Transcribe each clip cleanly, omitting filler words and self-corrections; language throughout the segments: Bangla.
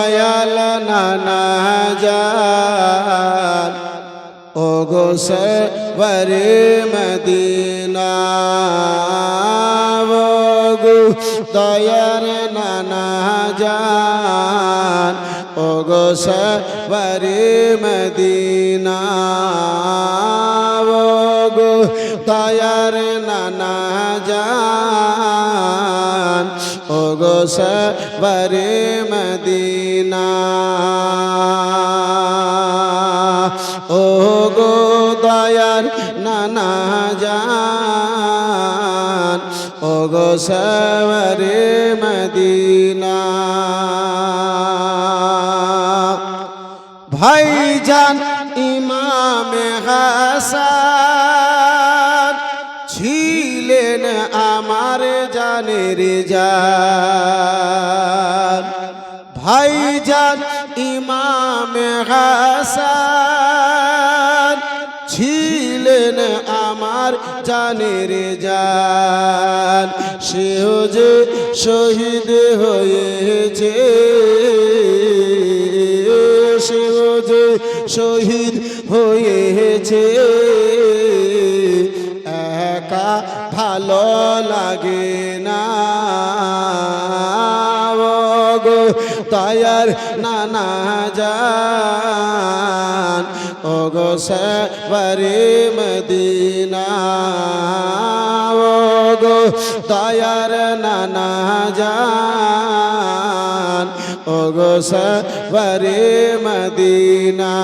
দয়াল নানা জান ও গো সরওয়ারে মদিনা ও গো দয়াল নানা জান ও গো সরওয়ারে মদিনা ও গো দয়াল নানা জান ও গো সরওয়ারে মদিনা ও গো দয়ার নানা জান ও গো সরওয়ারে মদিনা ভাইজান ইমামে হাসান ছিলেন আমার জানের জান ভাইজান ইমামে হাসান ছিলেন আমার জানের জান সেও যে শহীদ হয়েছে সেও যে শহীদ হয়েছে একা ভালো লাগে না গো দয়ার নানা জান ও গো সরওয়ারে মদিনা ও গো দয়ার নানা জান ও গো সরওয়ারে মদিনা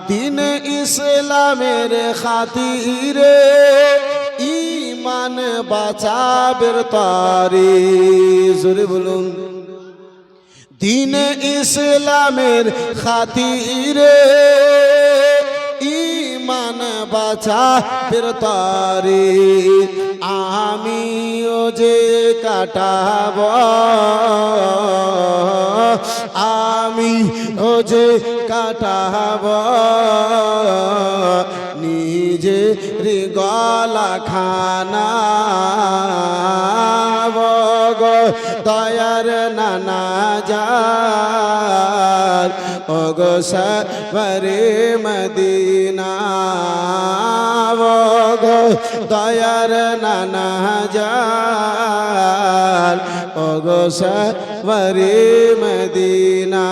দিন ইসলামের খাতিরে ইমান বাঁচাবের তরে জোরে বলুন দিন ইসলামের খাতিরে ইমান বাঁচাবের তরে আমিও যে কাটাব আমিও যে কাটাব নিজে গলা খানা গো দয়ার নানা জান ও গো সরওয়ারে মদিনা গো দয়ার নানা জান ও গো সরওয়ারে মদিনা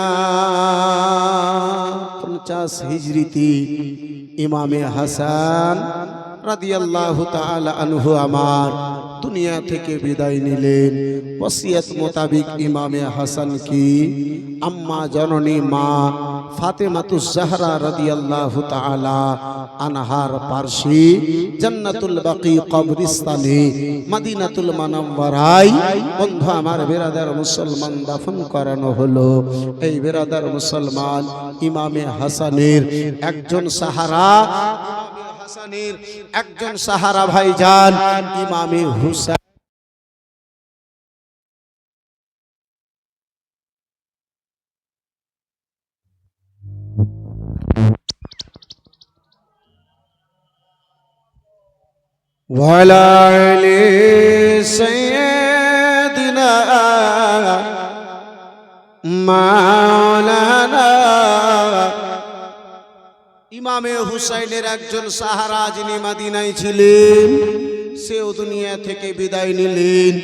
50 হিজরিতে ইমামে হাসান রাদিয়াল্লাহু তাআলা আনহু আমার দুনিয়া থেকে বিদায় নিলেন ওসিয়ত মোতাবেক ইমামে হাসান কি আম্মা জননী মা ফাতেমাতুজ জাহরা রাদিয়াল্লাহু তাআলা আনহার পার্শ্বে জান্নাতুল বাকি কবরস্থানে মদিনাতুল মুনাওয়ারায় বন্ধু আমার বেরাদার মুসলমান দাফন করানো হলো এই বেরাদার মুসলমান ইমামে হাসানের একজন সাহারা হাসানের একজন সাহারা ভাইজান ইমামে হুসাইন ওয়ালা আলি সাইয়্যিদিনা মাওলানা ইমামে হুসাইনের একজন সাহারা যিনি মদিনায় ছিলেন সেও দুনিয়া থেকে বিদায় নিলেন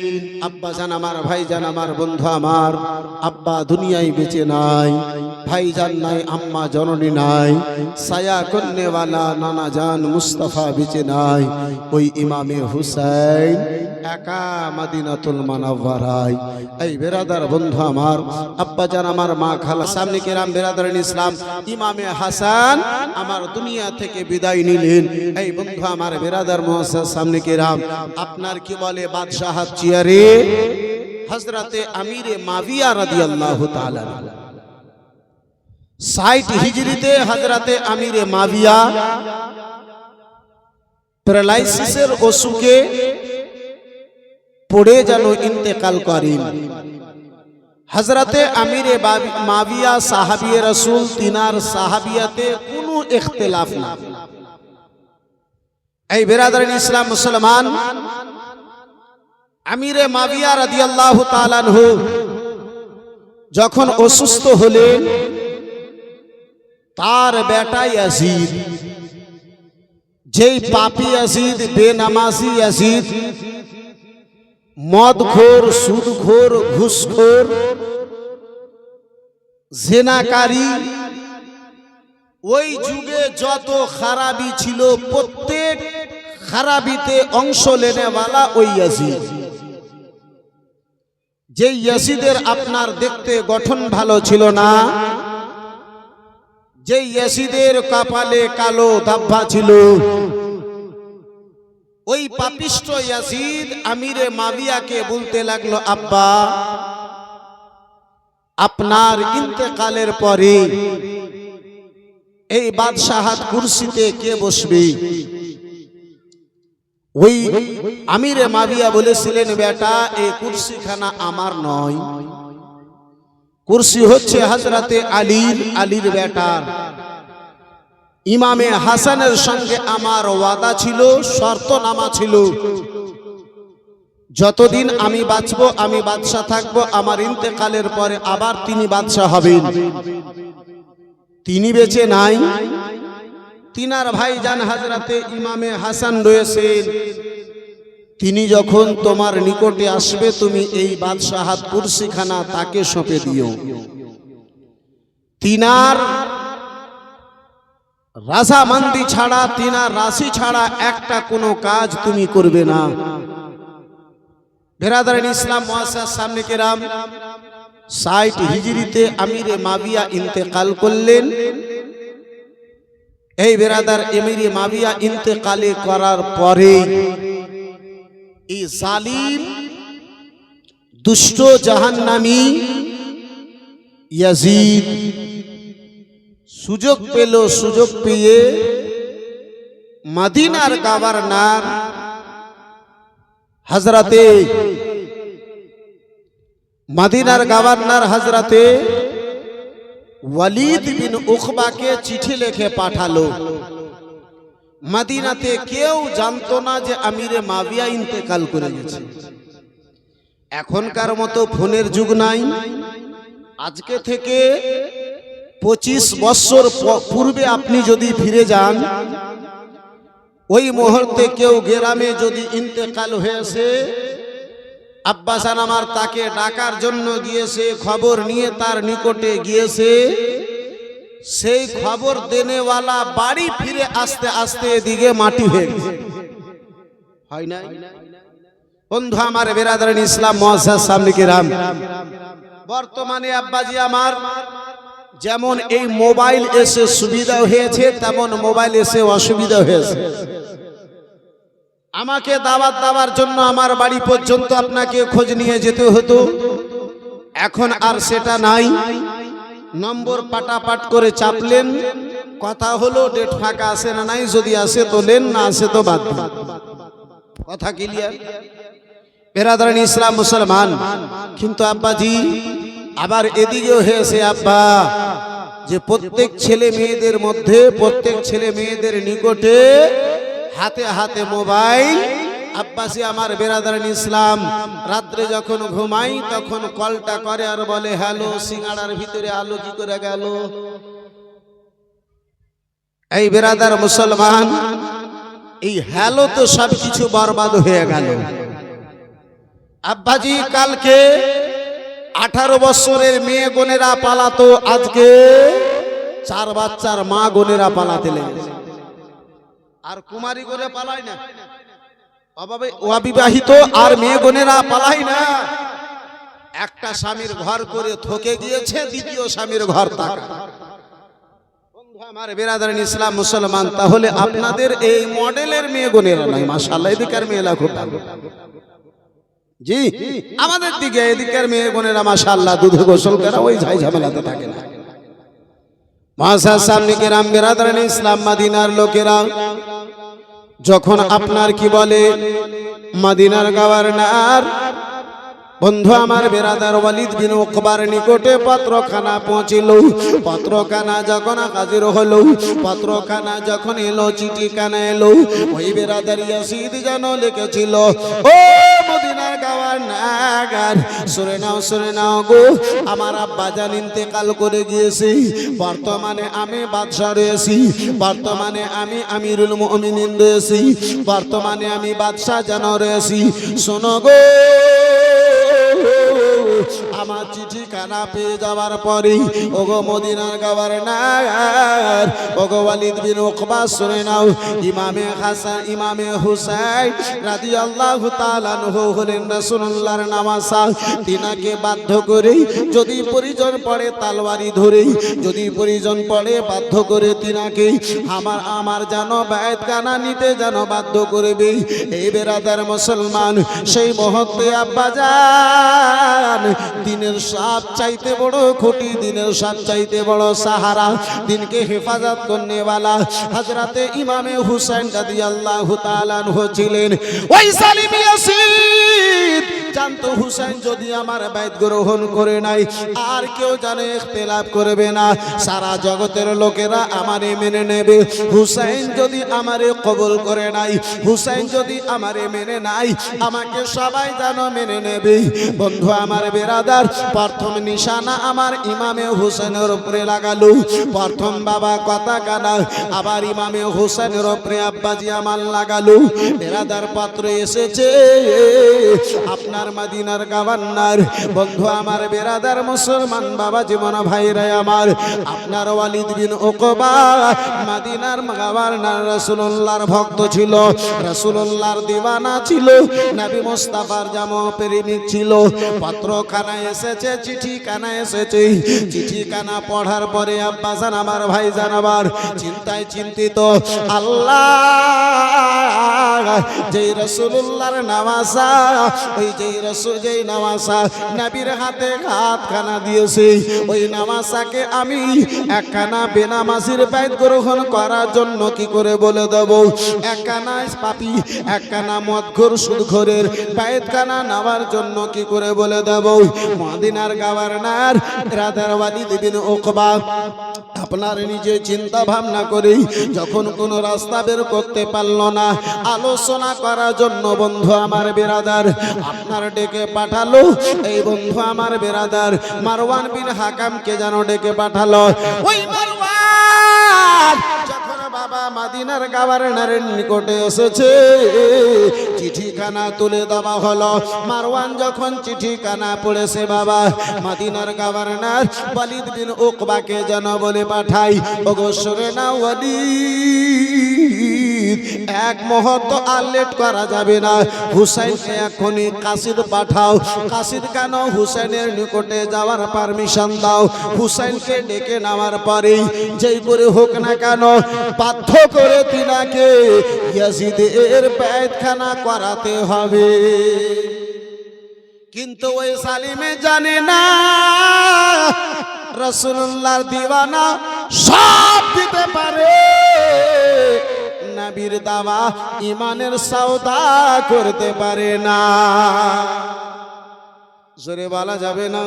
আব্বা জান আমার ভাইজান আমার বন্ধু আমার আব্বা দুনিয়ায় বেঁচে নাই ভাইজান নাই আম্মা জননী নাই ছায়া করনেওয়ালা নানা জান মুস্তাফা বেঁচে নাই ওই ইমামে হুসাইন একা মদিনাতুল মুনাওয়ারায় এই বেরাদার বন্ধু আমার আব্বা জান আমার মা খালা সামনে কেরাম বেরাদারিন ইসলাম ইমামে হাসান আমার দুনিয়া থেকে বিদায় নিলেন এই বন্ধু আমার বেরাদার মুআজ্জাজ সামনে কেরাম আপনার কি বলে বাদশাহত চেয়ারে হযরতে আমিরে মাবিয়া রাদিয়াল্লাহু তাআলা 60 হিজরিতে হযরতে আমিরে মাবিয়া প্যারালাইসিসের অসুখে পড়ে যেন ইন্তেকাল করেন হযরতে আমিরে মাবিয়া সাহাবিয়ে রাসূল তিনার সাহাবিয়াতে কোনো ইখতিলাফ না এই বেরাদারিন ইসলাম মুসলমান আমিরে মাবিয়া রাদিয়াল্লাহু তাআলা আনহু যখন অসুস্থ হলেন, তার বেটা ইয়াজিদ, যেই পাপী ইয়াজিদ, বেনামাজি ইয়াজিদ, মদখোর, সুদখোর, ঘুষখোর, জেনাকারী, ওই যুগে যত খারাপি ছিল প্রত্যেক খারাপিতে অংশ লেনেওয়ালা ওই ইয়াজিদ। যে ইয়াজিদের আপনার দেখতে গঠন ভালো ছিল না, যে ইয়াজিদের কপালে কালো দাব্বা ছিল, ওই পাপিষ্ট ইয়াজিদ আমিরে মাবিয়াকে বলতে লাগলো, আব্বা, আপনার ইন্তেকালের পরে এই বাদশাহাত কুরসিতে কে বসবে? ওই আমিরে মাবিয়া বলেছিলেন, বেটা, এই কুরসিখানা আমার নয়, কুরসি হচ্ছে হযরতে আলীর বেটার। ইমামে হাসানের সঙ্গে আমার ওয়াদা ছিল, শর্তনামা ছিল, যতদিন আমি বাঁচবো, আমি বাদশা থাকবো, আমার ইন্তেকালের পরে আবার তিনি বাদশা হবেন। তিনি বেঁচে নাই, তিনার ভাইজান হযরতে ইমামে হাসান রয়েছেন। তিনি যখন তোমার নিকটে আসবে, তুমি এই বাদশাহাত কুরসিখানা তাকে সঁপে দিও। তিনার রাজামান্দি ছাড়া, তিনার রাশি ছাড়া একটা কোনো কাজ তুমি করবে না। বেরাদারান ইসলাম মুআসসাস সামনে কেরাম, 60 হিজরিতে আমিরে মাবিয়া ইন্তেকাল করলেন। এই বেরাদার, আমিরে মাবিয়া ইন্তেকালে করার পরে এই জালিম, দুষ্ট, জাহান্নামী ইয়াজিদ সুযোগ পেল। সুযোগ পেয়ে মদিনার গভর্নর হযরতে ওয়ালিদ বিন উকবাকে চিঠি লিখে পাঠালো। মদিনাতে কেউ জানতো না যে আমিরে মাবিয়া ইন্তেকাল করে গেছে। এখনকার মতো ফোনের যুগ নাই। আজকে থেকে 25 বছর পূর্বে আপনি যদি ফিরে যান, ওই মুহূর্তে কেউ গ্রামে যদি ইন্তেকাল হয়েছে, আব্বাসান আমার তাকে ডাকার জন্য গিয়েছে, খবর নিয়ে তার নিকটে গিয়েছে, সেই খবর দেনেওয়ালা বাড়ি ফিরে আসতে আসতে এদিকে মাটি হয়ে গেছে। হয় না বন্ধু আমার, বেরাদারান ইসলাম মুআসসাস সামনে কেরাম, বর্তমানে আব্বাজি আমার, যেমন এই মোবাইল এসে সুবিধা হয়েছে, তেমন মোবাইল এসে অসুবিধা হয়েছে। আমাকে দাওয়াত দেওয়ার জন্য আমার বাড়ি পর্যন্ত আপনাকে খোঁজ নিয়ে যেতে হতো। এখন আর সেটা নাই। নম্বর পাটাপাট করে চাপলেন, কথা হলো, ডেট ফাঁকা আসে না নাই, যদি আসে তো লেন, না আসে তো বাদ দিন। কথা ক্লিয়ার? বেরাদারান ইসলাম মুসলমান, কিন্তু আব্বাজি আবার এদিকেও হয়েছে আব্বা, যে প্রত্যেক ছেলে মেয়েদের মধ্যে, প্রত্যেক ছেলে মেয়েদের নিকটে হাতে হাতে মোবাইল। আব্বাসি আমার, বেরাদারান ইসলাম, রাত্রে যখন ঘুমাই তখন কলটা করে আর বলে, হ্যালো, সিঙ্গাড়ার ভিতরে আলো কি করে গেল? এই বেরাদার মুসলমান, এই হ্যালো তো সবকিছু বরবাদ হয়ে গেল। আব্বাজি, কালকে 18 বছরের মেয়ে বোনেরা পালাতো, আজকে 4 বাচ্চার মা বোনেরা পালাতে লেগেছে। আর কুমারী করে পালায় না, অবিবাহিত আর মেয়ে বোনেরা পালায় না। একটা স্বামীর ঘর করে থকে গিয়েছে, দ্বিতীয় স্বামীর ঘর তাকা। বন্ধু আমার, বেরাদারান ইসলাম মুসলমান, তাহলে আপনাদের এই মডেলের মেয়ে বোনেরা নাই, মাশাআল্লাহ, এদিকের মেয়েরা খুব ভালো। জি, আমাদের দিকে এদিকের মেয়ে বোনেরা মাশাআল্লাহ দুধে গোসল করা, ওই ঝাই ঝামেলাতে থাকে না। মুআসসাস সামনে কেরাম, বেরাদারান ইসলাম, মদিনার লোকেরা যখন আপনার কি বলে, মদিনার গভর্নর বন্ধু আমার বেরাদার ওয়ালিদ বিন উকবার নিকটে পত্রখানা পৌঁছিল। পত্রখানা যখন হাজির হলো, পত্রখানা যখন এলো, চিঠিখানা এলো, ওই বেরাদার ইয়াজিদ যেন লিখেছিল, ও মদিনার গভর্নর শুনে নাও গো, আমার আব্বা জান ইন্তেকাল করে গিয়েছে, বর্তমানে আমি বাদশা রয়েছি, বর্তমানে আমি আমিরুল মুমিনিন রয়েছি, বর্তমানে আমি বাদশা জান রয়েছি। শোনো গো, আমার চিঠি কানা পেয়ে যাওয়ার পরে ওগো মদিনার গভর্নর ওগো ওয়ালিদ বিন উকবা শুনে নাও, ইমামে হাসান ইমামে হুসাইন রাদিয়াল্লাহু তাআলা আনহু হলেন রাসূলুল্লাহর নামাসা। তিনাকে বাধ্য করে যদি পরিজন পড়ে তলোয়ারি ধরে, যদি পরিজন পড়ে বাধ্য করে তিনাকে আমার যেন বায়াত কানা নিতে যেন বাধ্য করবে। এই বেরাদার মুসলমান, সেই মুহূর্তে আব্বা জান দিনের সব চাইতে বড় খুঁটি, দিনের সব চাইতে বড় সাহারা, দিনকে হেফাজত করনে वाला হযরতে ইমামে হুসাইন রাদিয়াল্লাহু তাআলা আনহু ছিলেন। ওই সালিম ইয়াসিদ জানতো হুসাইন যদি আমার বাইত গ্রহণ করে নাই আর কেউ জানে ইখতিলাফ করবে না, সারা জগতের লোকেরা আমারে মেনে নেবে। হুসাইন যদি আমারে কবুল করে নাই, হুসাইন যদি আমারে মেনে নাই, আমাকে সবাই জানো মেনে নেবে। বন্ধু আমার বেরাদার, প্রথম নিশানা আমার ইমামে হুসাইনের উপরে লাগালো। প্রথম বাবা কথা কানা, আবার ইমামে হুসাইনের উপরে আব্বাজি আমার লাগালো। বেরাদার পত্র এসেছে আপনার মদিনার গভর্নর। বন্ধু আমার বেরাদার মুসলমান বাবা জীবন ভাইরা আমার, আপনার ওয়ালিদ বিন উকবা মদিনার গভর্নর রাসূলুল্লাহর ভক্ত ছিল, রাসূলুল্লাহর দিওয়ানা ছিল, নবী মুস্তাফার জামা প্রেমিক ছিল। পত্রখানা এসেছে, চিঠি কানা এসেছে। চিঠি কানা পড়ার পরে আব্বা জান আমার ভাই জান আমার চিন্তায় চিন্তিত। আল্লাহ যেই রাসূলুল্লাহর নামাসা, ওই যেই নামাসা নবীর হাতে হাতখানা দিয়েছে, ওই নামাসাকে আমি একখানা বেনামাজির বাইত গ্রহণ করার জন্য কি করে বলে দেব? একখানা পাপী, একখানা মদখোর সুদখোরের বাইতখানা নেওয়ার জন্য কি করে বলে দেব? মদিনার গভর্নর রাদার ওয়ালিদ বিন উকবা আপনার নিজে চিন্তা ভাবনা করে যখন কোনো রাস্তা বের করতে পারলো না, আলোচনা করার জন্য বন্ধু আমার বেরাদার আপনার ডেকে পাঠালো। এই বন্ধু আমার বেরাদার মারওয়ান বিন হাকামকে যেন ডেকে পাঠালো। ওই মারওয়ান যখন বাবা মদিনার গভর্নরের নিকটে এসেছে, চিঠিখানা তুলে দেওয়া হলো। মারওয়ান যখন চিঠিখানা পড়েছে, বাবা মদিনার গভর্নর ওয়ালিদ বিন উকবাকে যেন বলে পাঠাই, ওগো শুনে না ওয়ালিদ, এক মুহূর্ত আর লেট করা যাবে না, হুসাইনকে এখনই কাসিদ পাঠাও। কাসিদ কেন? হুসাইনের নিকটে যাওয়ার পারমিশন দাও। হুসাইনকে ডেকে নেওয়ার পরে যেই করে হোক না কেন বাধ্য করে তিনাকে ইয়াজিদের বাইতখানা করাতে হবে। কিন্তু ওই সালিমে জানে না রাসূলুল্লাহর দিওয়ানা সব দিতে পারে, নবীর দাওয়া ইমানের সওদা করতে পারে না। জোরে বলা যাবে না?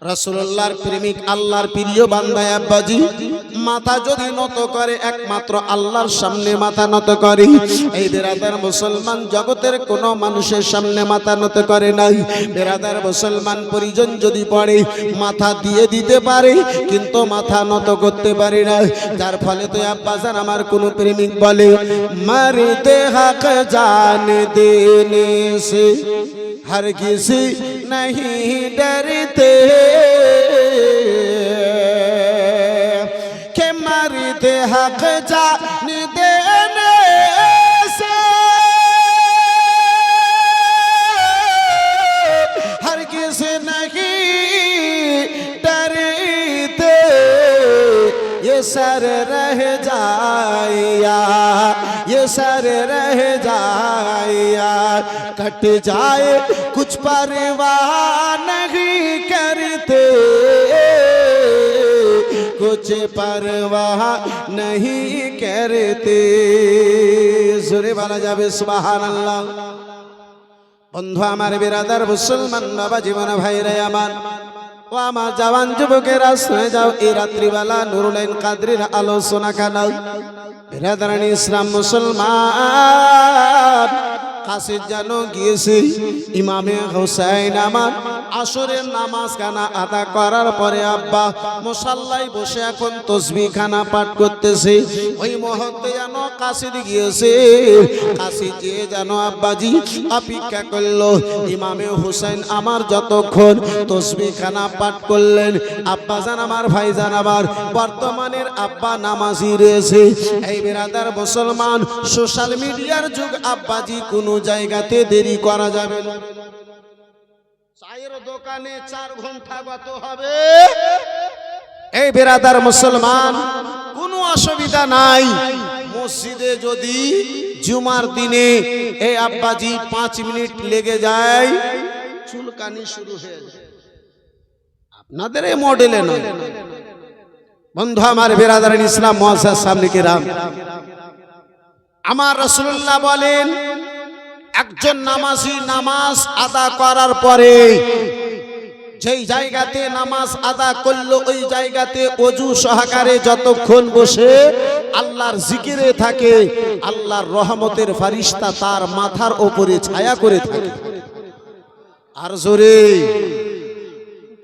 রাসূলুল্লাহর প্রেমিক, আল্লাহর প্রিয় বান্দা আব্বাজি মাথা যদি নত করে একমাত্র আল্লাহর সামনে মাথা নত করে। এই বেরাদার মুসলমান জগতের কোনো মানুষের সামনে মাথা নত করে নাই। বেরাদার মুসলমান পরিজন যদি পড়ে মাথা দিয়ে দিতে পারে, কিন্তু মাথা নত করতে পারে না। যার ফলে তো আব্বাজান আমার কোনো প্রেমিক বলে, মারতে হক জান দেনে সে हर किसी नहीं डरते के मरते हक जान देने से हर किसी नहीं डरते, ये सर रह जाया, ये सर रह जाया, कट जाए कुछ परवाह नहीं करते, कुछ परवाह नहीं करते। सुरे वाला जाबे सुबहान अल्लाह। बंधु आमार बिरादार मुसलमान बाबा जीवन भाईरा आमार ও আমার জওয়ান যুবকেরা শুনে যাও, এই রাত্রিবেলা নুরুল কাদরির আলোচনা কানা। বিরাদারানি ইসলাম মুসলমান, কাছে যেন গিয়েছে ইমামে হুসাইন আমার আসরের নামাজ খানা আদা করার পরে আব্বা মুসাল্লায় বসে এখন তসবিহ খানা পাঠ করতেছে। ওই মুহূর্তে যেন কাছে গিয়েছে, কাছে যে যেন আব্বাজি অপেক্ষা করলো ইমামে হুসাইন আমার যতক্ষণ তসবিহ খানা পাঠ করলেন। আব্বা জান আমার, ভাই জান আমার, বর্তমানের আব্বা নামাজি রয়েছে। এই বেরাদার মুসলমান, সোশ্যাল মিডিয়ার যুগ আব্বাজি কোনো জায়গাতে দেরি করা যাবে না। চায়ের দোকানে 4 ঘন্টা কত হবে? এই বেরাদার মুসলমান, কোনো অসুবিধা নাই। মসজিদে যদি জুমার দিনে এই আব্বাজি 5 মিনিট লেগে যায়, চুলকানি শুরু হয়ে যায়। আপনাদের এই মডেলে নয় বন্ধু আমার, বেরাদারিন ইসলাম মুআজ্জাজ সামনে কিরাম, আমার রাসূলুল্লাহ বলেন একজন নামাজি নামাজ আদা করার পরে যেই জায়গাতে নামাজ আদা করলো ওই জায়গাতে ওযু সহকারে যতক্ষণ বসে আল্লাহর জিকিরে থাকে, আল্লাহর রহমতের ফারিস্তা তার মাথার উপরে ছায়া করে থাকে। আর জোরে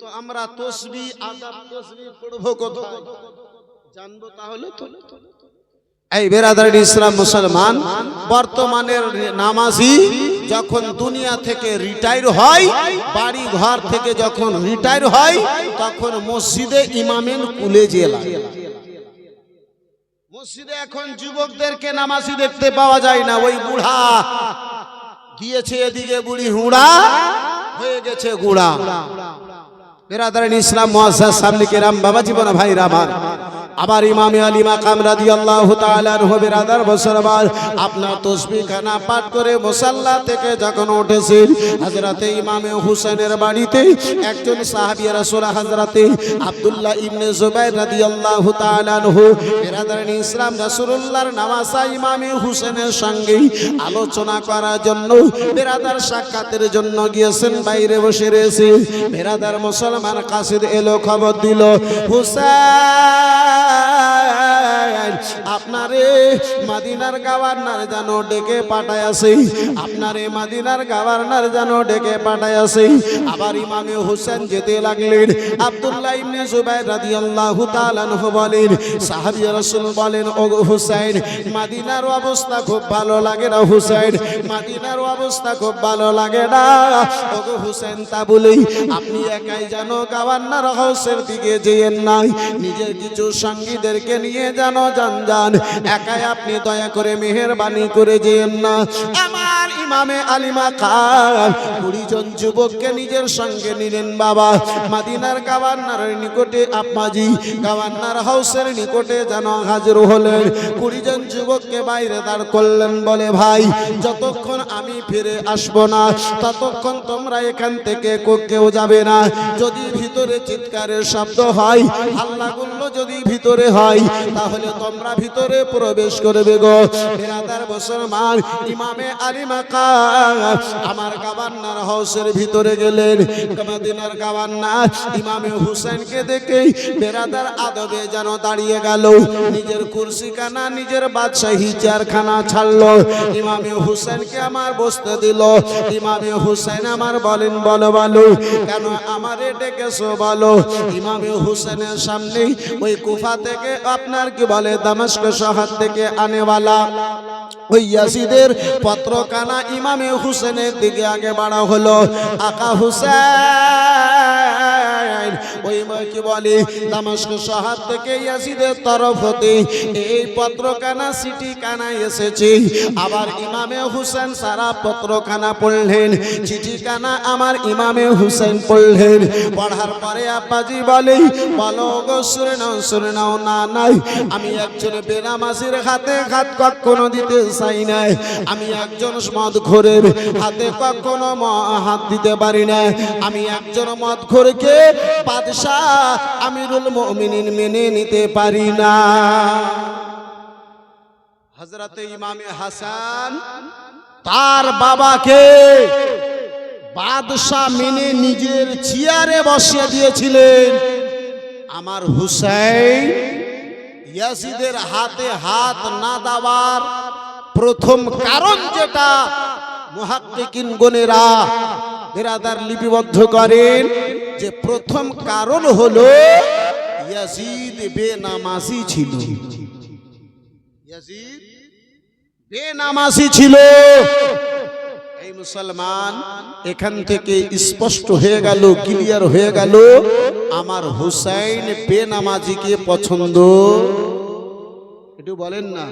তো আমরা তাসবিহ আদাব তাসবিহ পড়বো কোথায় জানবো? তাহলে তো এই বেরাদার ইসলাম মুসলমান, বর্তমানের নামাজি যখন দুনিয়া থেকে রিটায়ার হয়, বাড়ি ঘর থেকে যখন রিটায়ার হয়, তখন মসজিদে ইমামের কুলে জেলা। মসজিদে এখন যুবকদেরকে নামাজি দেখতে পাওয়া যায় না। ওই বুড়া দিয়েছে এদিকে বুড়ি হুড়া, হয়ে গেছে গুড়া। বেরাদারিন ইসলাম মুআজ্জাজ সামনে কিরাম, বাবা জীবন ভাইরা আমার, আবার ইমামে আলী মাকাম রাদিয়াল্লাহু তাআলা আনহু বেরাদার মুসলমান আপনার তাসবিহ খানা পাঠ করে মুসাল্লা থেকে যখন উঠেছেন, হযরতে ইমামে হুসাইনের বাড়িতে একজন সাহাবী রাসূল হযরতে আব্দুল্লাহ ইবনে জুবাইর রাদিয়াল্লাহু তাআলা আনহু বেরাদারিন ইসলাম রাসূলুল্লাহর নামাজা ইমামে হুসাইনের সঙ্গে আলোচনা করার জন্য, বেরাদার সাক্ষাতের জন্য গিয়েছেন। বাইরে বসে রয়েছে বেরাদার মুসলমান, কাসিদ এলো খবর দিল, হুসাইন আপনারে মদিনার গভর্নর যেন ডেকে পাঠায় আছে, আপনারে মদিনার গভর্নর যেন ডেকে পাঠায় আছে। আবার ইমামে হুসাইন যেতে লাগলেন। আব্দুল্লাহ ইবনে জুবাইর রাদিয়াল্লাহু তাআলা আনহু বলেন, সাহাবী রাসূল বলেন, ও হুসাইন মদিনার অবস্থা খুব ভালো লাগে না, হুসাইন মদিনার অবস্থা খুব ভালো লাগে না। ও হুসাইন তা বলেই আপনি একাই যেন গভর্নর হাউসের দিকে যেয়েন না, নিজের কিছু সঙ্গীদেরকে নিয়ে যেন যান, একাই আপনি দয়া করে মেহেরবানি করে যেয়েন না। আমার ইমামে আলী মাকাম 20 জন যুবককে নিজের সঙ্গে নিলেন। বাবা মদিনার গভর্নরের নিকটে আব্বাজি গভর্নর হাউসের নিকটে যেন হাজির হলেন। 20 জন যুবককে বাইরে দাঁড় করলেন, বলে ভাই যতক্ষণ আমি ফিরে আসবো না ততক্ষণ তোমরা এখান থেকে কেউ যাবে না। যদি ভিতরে চিৎকারের শব্দ হয়, হাল্লাগুল্লো যদি ভিতরে হয়, তাহলে তোমরা ভিতরে প্রবেশ করবে গো। বেরাদার মুসলমান, ইমামে আলী মাকাম আমার গভর্নর হাউসের ভিতরে গেলেন। মদিনার গভর্নর ইমামে হুসাইনকে দেখে বেরাদার আদবে যেন দাঁড়িয়ে গেল, নিজের কুরসিখানা নিজের বাদশাহী চেয়ারখানা ছাড়লো, ইমামে হুসাইনকে আমার বসতে দিল। ইমামে হুসাইন আমার বলেন, বলো বলো কেন আমারে ডেকেছো বলো। ইমামে হুসাইনের সামনে ওই কুফা থেকে আপনার কি বলে দামেস্ক শহর থেকে আনেওয়ালা ওই ইয়াজিদের পত্রখানা ইমামে হুসেনের দিকে আগে বাড়া হলো। আকা হুসেন ওই কি বলে দামেস্ক শহর থেকে ইয়াজিদের তরফ হতে এই পত্রখানা চিঠিখানা এসেছে। আবার ইমামে হুসেন সারা পত্রখানা পড়লেন, চিঠিখানা আমার ইমামে হুসেন পড়লেন। পড়ার পরে আব্বাজি বলে, বলো গো শুনে নাও না নাই, আমি একজন বেনামাজির হাতে হাত কখনো দিতে চাই না, আমি একজন মদখোরের হাতে কখনো হাত দিতে পারি না, আমি একজন মদখোরকে বাদশাহ আমিরুল মুমিনিন মেনে নিতে পারি না। হযরতে ইমামে হাসান তার বাবাকে বাদশাহ মেনে নিজের চেয়ারে বসিয়ে দিয়েছিলেন। আমার হুসাইন ইয়াজিদের হাতে হাত না দেওয়ার প্রথম কারণ যেটা মুহাক্কিকিন গণেরা বিরাদার লিপিবদ্ধ করেন যে প্রথম কারণ হলো ইয়াজিদ বেনামাজি ছিল। ইয়াজিদ বেনামাজি ছিল। এই মুসলমান এখান থেকে স্পষ্ট হয়ে গেল, ক্লিয়ার হয়ে গেল, আমার হুসাইন বেনামাজিকে পছন্দ, একটু বলেন না,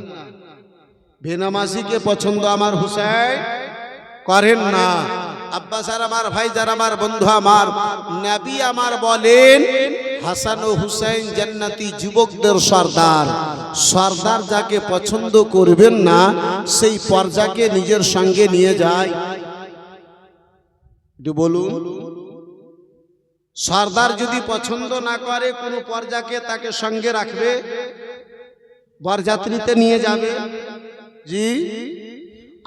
বেনামাজিকে পছন্দ আমার হুসাইন করেন না। আব্বাস আর আমার ভাই যারা আমার বন্ধু আমার, নবী আমার বলেন হাসান ও হুসাইন জান্নাতি যুবকদের সর্দার। সর্দার যাকে পছন্দ করবেন না সেই পর্যাকে নিজের সঙ্গে নিয়ে যায়। একটু বলুন, সর্দার যদি পছন্দ না করে কোন পর্যাকে, তাকে সঙ্গে রাখবে, বরযাত্রীতে নিয়ে যাবে? জি,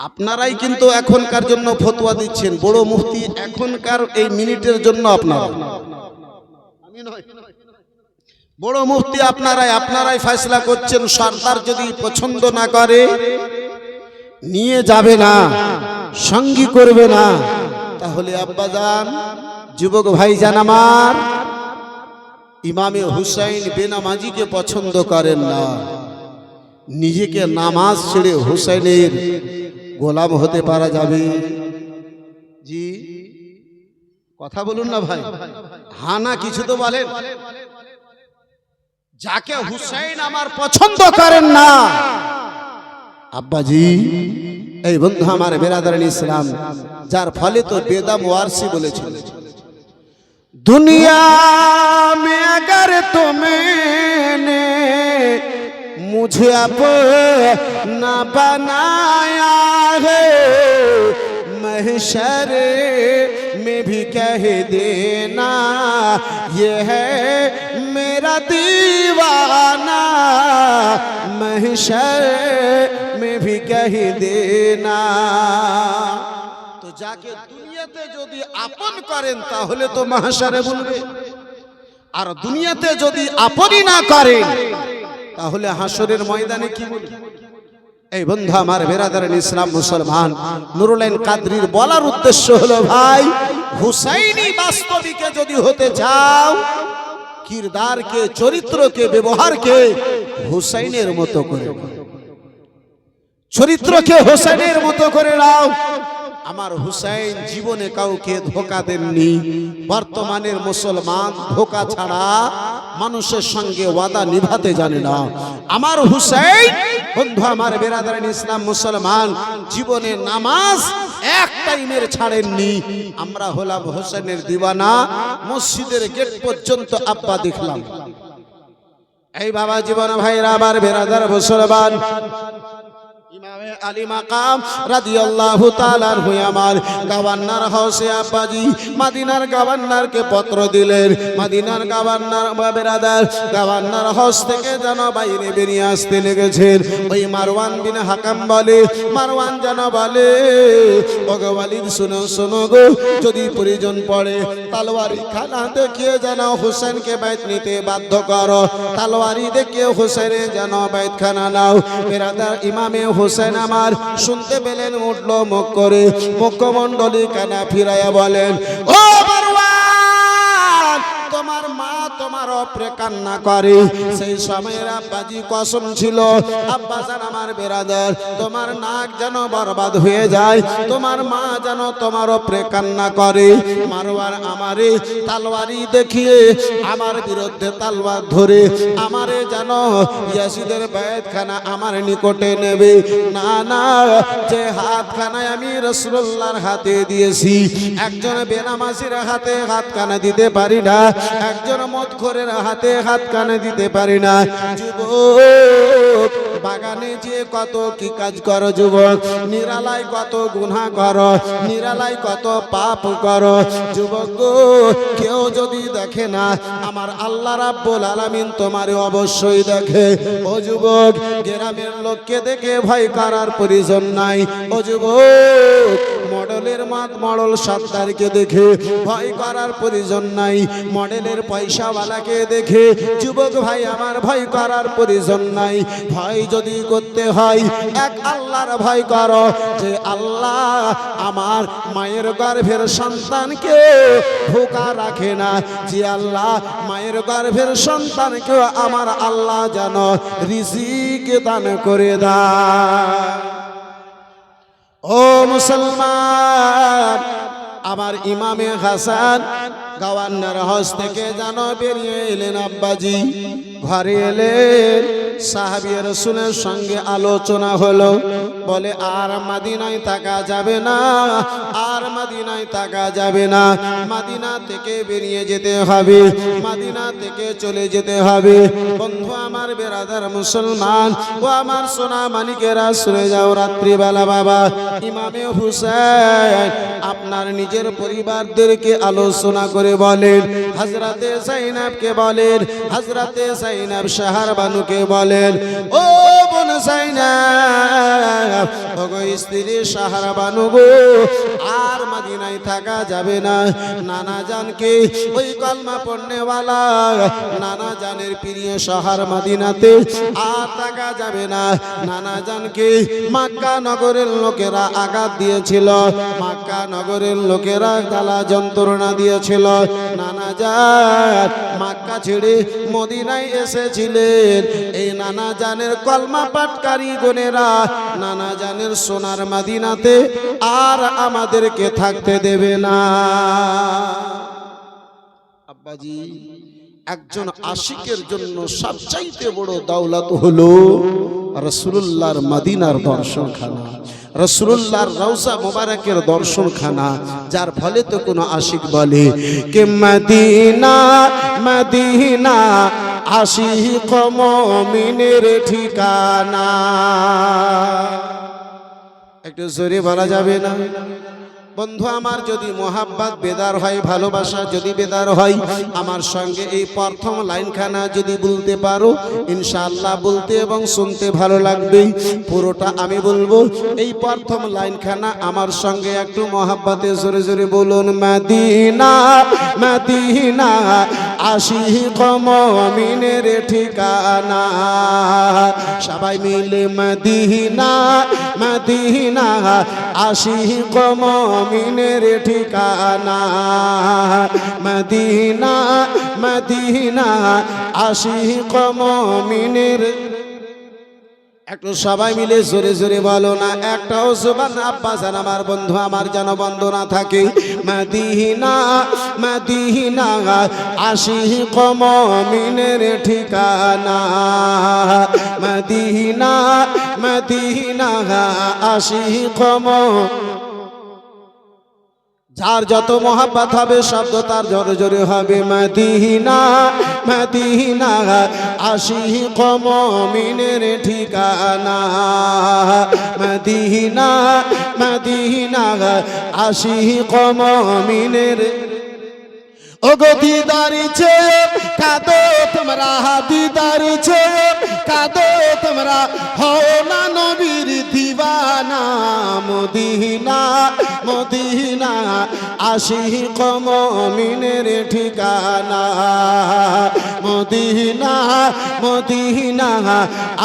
আপনারাই কিন্তু এখনকার জন্য ফতোয়া দিচ্ছেন, বড় মুফতি এখনকার এই মিনিটের জন্য আপনারা, আমি নয়, বড় মুফতি আপনারাই ফয়সালা করছেন। সর্দার যদি পছন্দ না করে নিয়ে যাবে না, সঙ্গী করবে না, তাহলে আব্বাজান যুবক ভাইজান আমার, ইমামে হুসাইন বেনামাজিকে পছন্দ করেন না, নিজেকে নামাজ ছেড়ে হুসাইনের গোলাম হতে পারা যাবে? জি, কথা বলুন না ভাই, হ্যাঁ না কিছু তো বলেন। যাকে হুসাইন আমার পছন্দ করেন না, আব্বাজি এই বন্ধু আমার বেরাদারান ইসলাম, যার ফলে তো বেদম ওয়ারসি বলেছিল, দুনিয়া মে अगर तुमने मुझे अपना बनाया है, महशर में भी कह देना ये है मेरा दीवाना, महशर में भी कह देना। तो जाके দুনিয়াতে যদি আপন করেন তাহলে তো মাহশারে বলবে, আর দুনিয়াতে যদি আপনই না করেন তাহলে হাসরের ময়দানে কি বলবে? এই বন্ধু আমার বেরাদারান ইসলাম মুসলমান, নুরুল আইন কাদরির বলার উদ্দেশ্য হলো ভাই, হুসাইনি বাস্তবিকে যদি হতে চাও, কিরদারকে, চরিত্রকে, ব্যবহারকে হুসাইনের মতো করে, চরিত্রকে হুসাইনের মতো করে নাও। আমার হুসাইন জীবনে কাউকে ধোঁকা দেননি। বর্তমানের মুসলমান ধোঁকা ছাড়া মানুষের সঙ্গে ওয়াদা নিভাতে জানে না। আমার হুসাইন বন্ধু আমার বেরাদারান ইসলাম মুসলমান জীবনে নামাজ এক টাইমের ছাড়েননি। আমরা হলাম হুসাইনের দিওয়ানা, মসজিদের গেট পর্যন্ত আব্বা দেখলাম। এই বাবা জীবন ভাইরা আমার বেরাদার মুসলমান, ইমামে আলী মাকাম রাদিয়াল্লাহু তাআলা আনহু আমার গভর্নর হাউসে আব্বাজি মদিনার গভর্নরকে পত্র দিলেন। মদিনার গভর্নর বেরাদার গভর্নর হাউস থেকে যেন বাইরে বেরিয়ে আসতে লেগেছেন। ওই মারওয়ান বিন হাকাম বলে, মারওয়ান যেন বলে, ভগবালির শুনো শুনো গো, যদি প্রয়োজন পড়ে তলোয়ারি খানা দেখিয়ে যেন হুসাইনকে বাইত নিতে বাধ্য করো, তলোয়ারি দেখিয়ে হুসাইনের যেন বাইত খানা নাও। বেরাদার ইমামে হুসাইন আমার শুনতে পেলেন, উঠলো মুখ করে, মুখমণ্ডলী কানা ফিরাইয়া বলেন, ও মারওয়ান, তোমার মা তোমার অপরে কান্না করে। সেই সময়ের আব্বাজি কসম ছিল, আব্বাজান আমার বেরাদার, তোমার নাক যেন বরবাদ হয়ে যায়, তোমার মা যেন তোমার অপরে কান্না করে। মারওয়ান আমারে তলোয়ারি দেখিয়ে আমার বিরুদ্ধে তলোয়ার ধরে আমারে যেন ইয়াসিদের বাইতখানা আমার নিকটে নেবে। না না, যে হাতখানায় আমি রাসূলুল্লাহর হাতে দিয়েছি, একজন বেনামাজির হাতে হাতখানা দিতে পারি না, একজন মদখোরের হাতে হাতখানা দিতে পারি না। যুবক, বাগানে যে কত কি কাজ করো যুবক, নিরালায় কত গুনাহ করো, নিরালায় কত পাপ করো যুবক গো, কেউ যদি দেখে না, আমার আল্লাহ রাব্বুল আলামিন তোমারে অবশ্যই দেখে। ও যুবক, গ্রামের লোককে দেখে ভয় করার প্রয়োজন নাই। ও যুবক, মডেলের মডেল সর্দারকে দেখে ভয় করার প্রয়োজন নাই, মডেলের পয়সাওয়ালাকে দেখে যুবক ভাই আমার ভয় করার প্রয়োজন নাই। ভয় যদি করতে হয় এক আল্লাহর ভয় করো, যে আল্লাহ আমার মায়ের গর্ভের সন্তানকে ভোকা রাখে না, যে আল্লাহ মায়ের গর্ভের সন্তানকে আমার আল্লাহ যেন রিজিক দান করে দেয়। ও মুসলমান, আমার ইমামে হাসান গভর্নর হাউস থেকে যেন বেরিয়ে এলেন, আব্বাজি ঘরে এলেন, সাহাবী রাসূলের সঙ্গে আলোচনা হলো। বলে আর মদিনায় থাকা যাবে না, আর মদিনায় থাকা যাবে না, মদিনা থেকে বেরিয়ে যেতে হবে, মদিনা থেকে চলে যেতে হবে। বন্ধু আমার, বেরাদার মুসলমান ও আমার সোনা মানিকেরা, শুনে যাও রাত্রিবেলা বাবা ইমামে হুসাইন আপনার নিজের পরিবারদেরকে আলোচনা করে বলেন, হযরতে যায়েনবকে বলেন, হযরতে যায়েনব শাহর বানুকে বলেন, ও বোন যায়েনব, ওগো স্ত্রী শাহর বানু গো, আর মদিনায় থাকা যাবে না। নানা জানকে ওই কলমা পড়নেওয়ালা নানা জানের প্রিয় শহর মদিনাতে আর থাকা যাবে না। নানা জানকে মক্কা নগরের লোকেরা আঘাত দিয়েছিল, মক্কা নগরের লোকেরা জ্বালা যন্ত্রণা দিয়েছিল। নানা জান মক্কা ছেড়ে মদিনায় এসেছিলেন। এই নানা জানের কলমা পাঠকারী গণেরা নানা জানের সোনার মদিনাতে আর আমাদেরকে থাকতে দেবে না। আব্বাজি, একজন আশিকের জন্য সবচাইতে বড় দৌলত হলো রাসূলুল্লাহর মদিনার দর্শনখানা, রাসূলুল্লাহর রওজা মুবারকের দর্শনখানা। যার ফলে তো কোনো আশিক বলে কে মদিনা মদিনা আশিক মুমিনের ঠিকানা। একটু জোরে বলা যাবে না? বন্ধু আমার, যদি মোহাব্বত বেদার হয়, ভালোবাসা যদি বেদার হয়, আমার সঙ্গে এই প্রথম লাইনখানা যদি বলতে পারো, ইনশাআল্লাহ বলতে এবং শুনতে ভালো লাগবে। পুরোটা আমি বলবো, এই প্রথম লাইনখানা আমার সঙ্গে একটু মোহাব্বতে জোরে জোরে বলুন, মদিনা মদিনা আশিক মুমিনের ঠিকানা। সবাই মিলে মদিনা মদিনা আশিক মুমিনের ঠিকানা, মদিনা মদিনা আশিক মুমিনের। একটু সবাই মিলে জোরে জোরে বলো না, একটাও জবান আব্বা জান আমার বন্ধু আমার যেন বন্ধ না থাকে। মদিনা মদিনা আশিক মুমিনের ঠিকানা, মদিনা মদিনা আশিক মুমিনের। যার যত মোহাব্বত হবে শব্দ তার জোরে জোরে হবে, মদিনা মদিনা আশিক মুমিনের ঠিকানা, মদিনা মদিনা আশিক মুমিনের। ওগো দিদারি ছে কাদো তোমরা, দিদারি ছে কাদো তোমরা, হও না নবীর দিওয়ানা। মদিনা মদিনা আশিক মুমিনের ঠিকানা, মদিনা মদিনা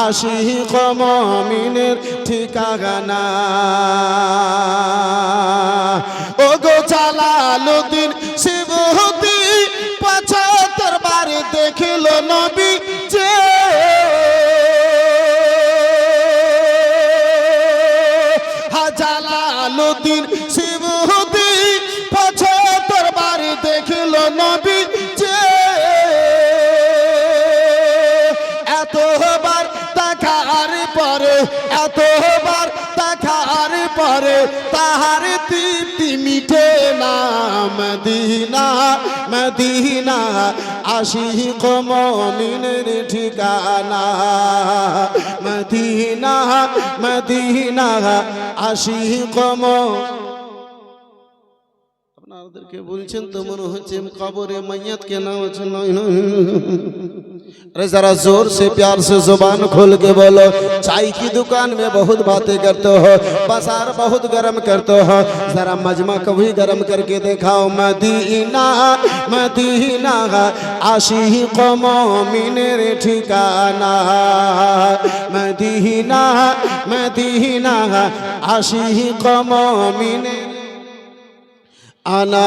আশিক মুমিনের ঠিকানা। ওগো জালালউদ্দিন সিবুতি ৭৫ বার দেখিল নবী যে, জালালউদ্দিন সিবুতি ৭৫ বার দেখিল নবী যে। এতবার দেখার পরে, এতবার দেখার পরে তাহার তৃপ্তি মিটে না। মদিনা মদিনা আশিক মুমিনের ঠিকানা, মদিনা মদিনা আশিক মুমিনের। আপনাদেরকে বলছেন তো মনে হচ্ছে কবরে মাইয়াত কে নাম আছে, নয় নয়। अरे जरा जोर से प्यार से जुबान खोल के बोलो। चाय की दुकान में बहुत बातें करते हो, बाजार बहुत गर्म करते हो, जरा मजमा कभी गर्म करके दिखाओ। मदीना मदीना आशिक मोमिनेर ठिकाना, मदीना मदीना आशिक मोमिनेर आना।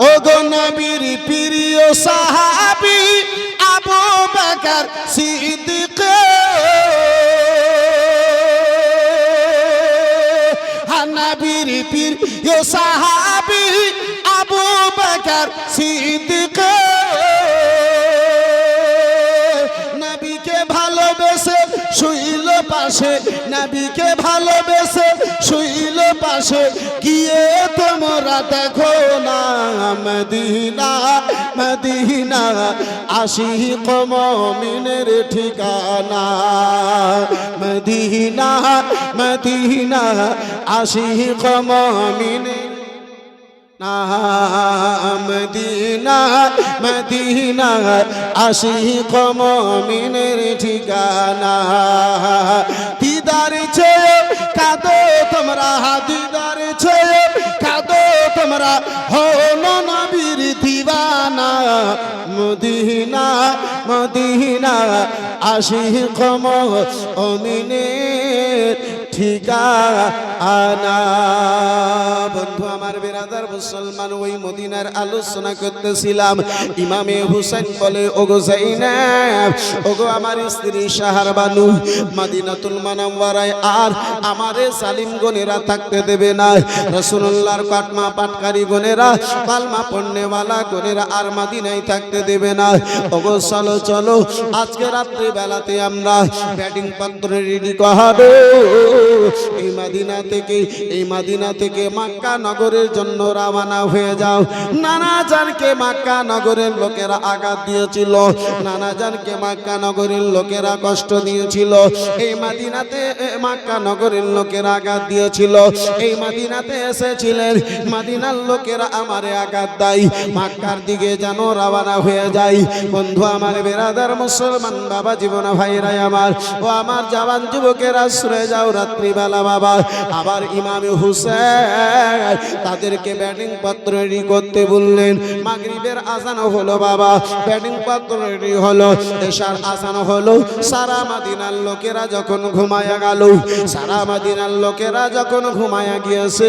ओ गो नबीर प्रिय साहाबी আবু বকর সিদ্দিক, নবীর প্রিয় সাহাবী আবু বকর সিদ্দিক, নবীকে ভালোবেসে শুইল পাশে, নবীকে ভালোবেসে শুইল পাশে, গিয়ে তোমরা দেখো না মদিনা মদিনা আশিক মুমিনের ঠিকানা, মদিনা মদিনা আশিক মুমিনের মদিনা মদিনা আশিক মুমিনের ঠিকানা। দিদার চেয়ে কাঁদো তোমরা, দিদার চেয়ে কাঁদো তোমরা, হলো নবীর দিওয়ানা, মদিনা মদিনা আশিক মুমিনের ঠিকানা। বন্ধু আমার বিরাদার মুসলমান, ওই মদিনার আলোচনা করতেছিলাম। ইমামে হুসেন বলে, ওগো যায়েনব, ওগো আমার স্ত্রী শাহরবানু, মদিনাতুল মুনাওয়ারায় আর আমারে জালিম গনেরা থাকতে দেবে না। রাসূলুল্লাহর কাটমা পাটকারী গনেরা, কালমা পড়নেওয়ালা গনেরা আর মদিনায় থাকতে দেবে না। ওগো চলো চলো, আজকে রাত্রি বেলাতে আমরা ব্যাটিং পত্র রেডি করব। এই মদিনা থেকে মক্কা নগরের জন্য রওনা হয়ে যাও। নানা জানকে মক্কা নগরের লোকেরা আঘাত দিয়েছিল, নানা জানকে মক্কা নগরের লোকেরা কষ্ট দিয়েছিল, এই মদিনাতে মক্কা নগরের লোকেরা আঘাত দিয়েছিল। এই মদিনাতে এসেছিলেন, মদিনার লোকেরা আমারে আঘাত দেয়, মক্কার দিকে যেন রওনা হয়ে যায়। বন্ধু আমার বেরাদার মুসলমান বাবা জীবন ভাইরা আমার, ও আমার জওয়ান যুবকেরা সরে যাও রাত্রিবেলা বাবা। আবার ইমামে হুসেন তাদেরকে ব্যাটিং পত্র রেডি করতে বললেন। মাগরিবের আজান হলো বাবা, ব্যাটিং পত্র রেডি হলো, এশার আজান হলো। সারা মদিনার লোকেরা যখন ঘুমায়া গেল, সারা মদিনার লোকেরা যখন ঘুমায়া গিয়েছে,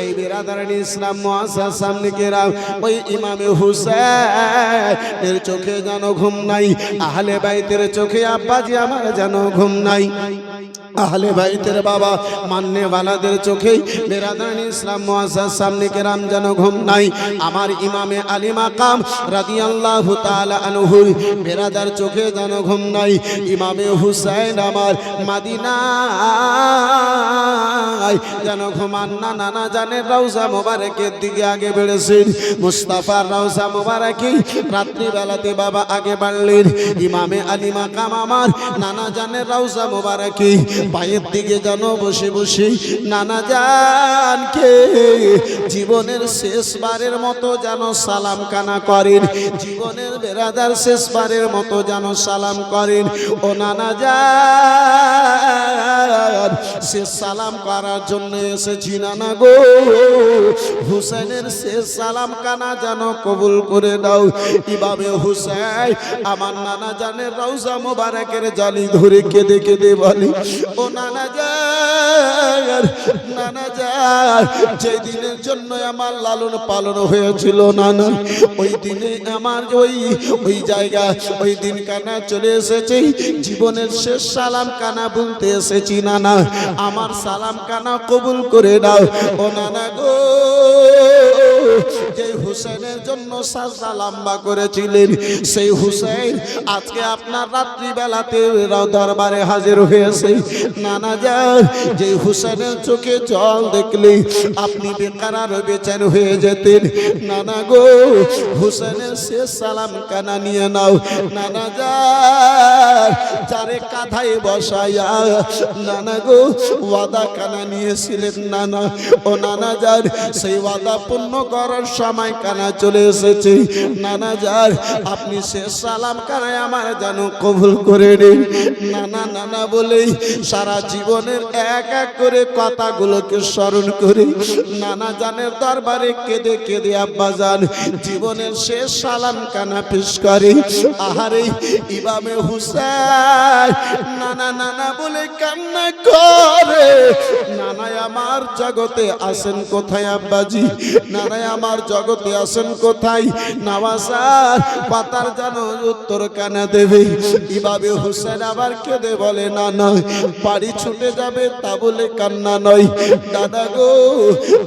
এই বিরাদারান ইসলাম মুআজ্জাজ সামনে কেরাম, ওই ইমামে হুসেনের চোখে যেন ঘুম নাই, আহলে বাইতের চোখে আব্বাজি আমার যেন ঘুম নাই, আহলে বাইতের বাবা মাননে ওয়ালাদের চোখে বিরাদারান ইসলাম মুআজ্জাজ সামনে কেরাম যেন ঘুম নাই। আমার ইমামে আলী মাকাম রাদিয়াল্লাহু তাআলা আনহু বিরাদার চোখে যেন ঘুম নাই। ইমামে হুসাইন আমার মদিনায় যেন ঘুমান না। নানা জানের রওজা মোবারকের দিকে আগে বেড়েছেন, মুস্তাফার রওজা মোবারকে রাত্রি বেলাতে বাবা আগে বাড়লেন। ইমামে আলী মাকাম আমার নানা জানের রওজা মোবারকে পায়ের দিকে যেন বসে বসে নানা জানকে জীবনের শেষবারের মতো যেন সালাম কানা করেন, জীবনের বেরাদার শেষবারের মতো যেন সালাম করেন। ও নানা জান, শেষ সালাম করার জন্য এসেছি নানা গো, হুসেনের শেষ সালাম কানা যেন কবুল করে দাও। ইমামে হুসাইন আমার নানা জানের রওজা মোবারকের জালি ধরে কেঁদে কেঁদে বলে, ও নানা জান, নানা জান, যেই দিনের জন্য আমার লালন পালন হয়েছিল নানা, ওই দিনে আমার ওই জায়গা ওই দিন কানা চলে এসেছে। জীবনের শেষ সালাম কানা বলতে এসেছি নানা, আমার সালাম কানা কবুল করে দাও। ও নানা গো, যে হুসেনের জন্য সাজদা লম্বা করেছিলেন, সেই হুসেন আজকে আপনার রাত্রি বেলাতে দরবারে হাজির হয়েছে। নানা যান, যে হুসেনের চোখে জল দেখলে আপনি বেকারার বেচেন হয়ে যেতেন। নানা গো, হুসেনের শেষ সালাম কানা নিয়ে নাও। নানা যান, যারে কাঁধায় বসায়া নানা গো ওয়াদা কানা নিয়েছিলেন নানা, ও নানা যান, সেই ওয়াদা পূর্ণ করার সময় কানা চলে এসেছে। নানা যান আপনি শেষ সালাম কানায় আমার যেন কবুল করে নিন। নানা নানা বলেই সারা জীবনের এক এক করে কথাগুলোকে স্মরণ করে নানা জানের দরবারে কেঁদে কেঁদে আব্বা জান জীবনের শেষ সালাম কানা পেশ করে। আহারে ইমামে হুসাইন নানা নানা বলে কান্না করে। নানাই আমার জগতে আছেন কোথায় আব্বাজি? নানাই আমার জগতে আছেন কোথায়? নামাজার পাতার যেন উত্তর কানা দেবে। ইমামে হুসাইন আবার কেঁদে বলে না নয় বাড়ি ছুটে যাবে তা বলে কান্না নয়, দাদা গো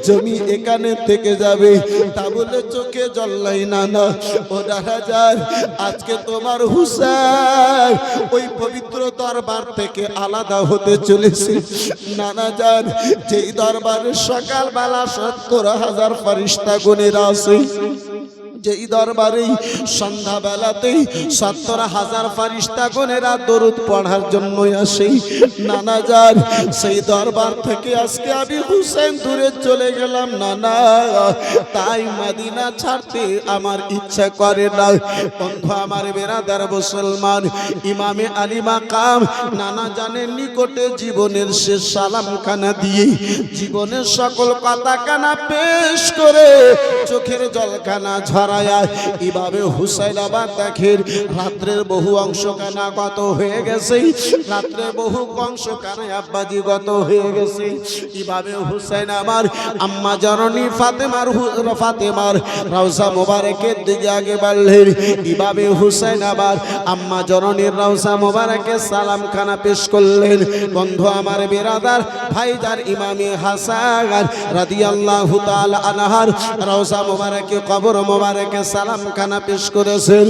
জমি এখানে থেকে যাবে তা বলে চোখে জল নাই। নানা ও দাদা যান আজকে তোমার হুসাইন ওই পবিত্র দরবার থেকে আলাদা হতে চলেছে। নানা যান যেই দরবারে সকালবেলা 70,000 ফেরেশতা গুণেরা আছে, যেই দরবারে সন্ধ্যাবেলাতেই 70,000 ফেরেশতা গুণেরা দরুদ পড়ার জন্য আসে। নানা যান সেই দরবার থেকে আজকে আমি হুসাইন দূরে চলে গেলাম নানা, তাই মদিনা ছাড়তে আমার ইচ্ছা করে না। বন্ধু আমার বেরাদার মুসলমান ইমামে আলী মাকাম নানা জানের নিকটে জীবনের শেষ সালাম খানা দিয়ে জীবনের সকল কথা কানা পেশ করে চোখের জলখানা ঝরায় এভাবে হুসাইন আবার দেখেন রাত্রের বহু অংশ কানা গত হয়ে গেছে, রাত্রের বহু অংশ কানা আব্বাজি গত হয়ে গেছে। এভাবে হুসাইন আমার আম্মা জননী ফাতেমার রওজা মোবারকের দিকে আগে বাড়লেন। এভাবে হুসাইন আবার আম্মা জননীর রওজা মোবারকে সালাম খানা পেশ করলেন। বন্ধু আমার বেরাদার ভাইজান ইমামে হাসান রাদিয়াল্লাহু তাআলা আনহার রওজা মোবারকে কবর মোবারকে সালাম খানা পেশ করেছেন।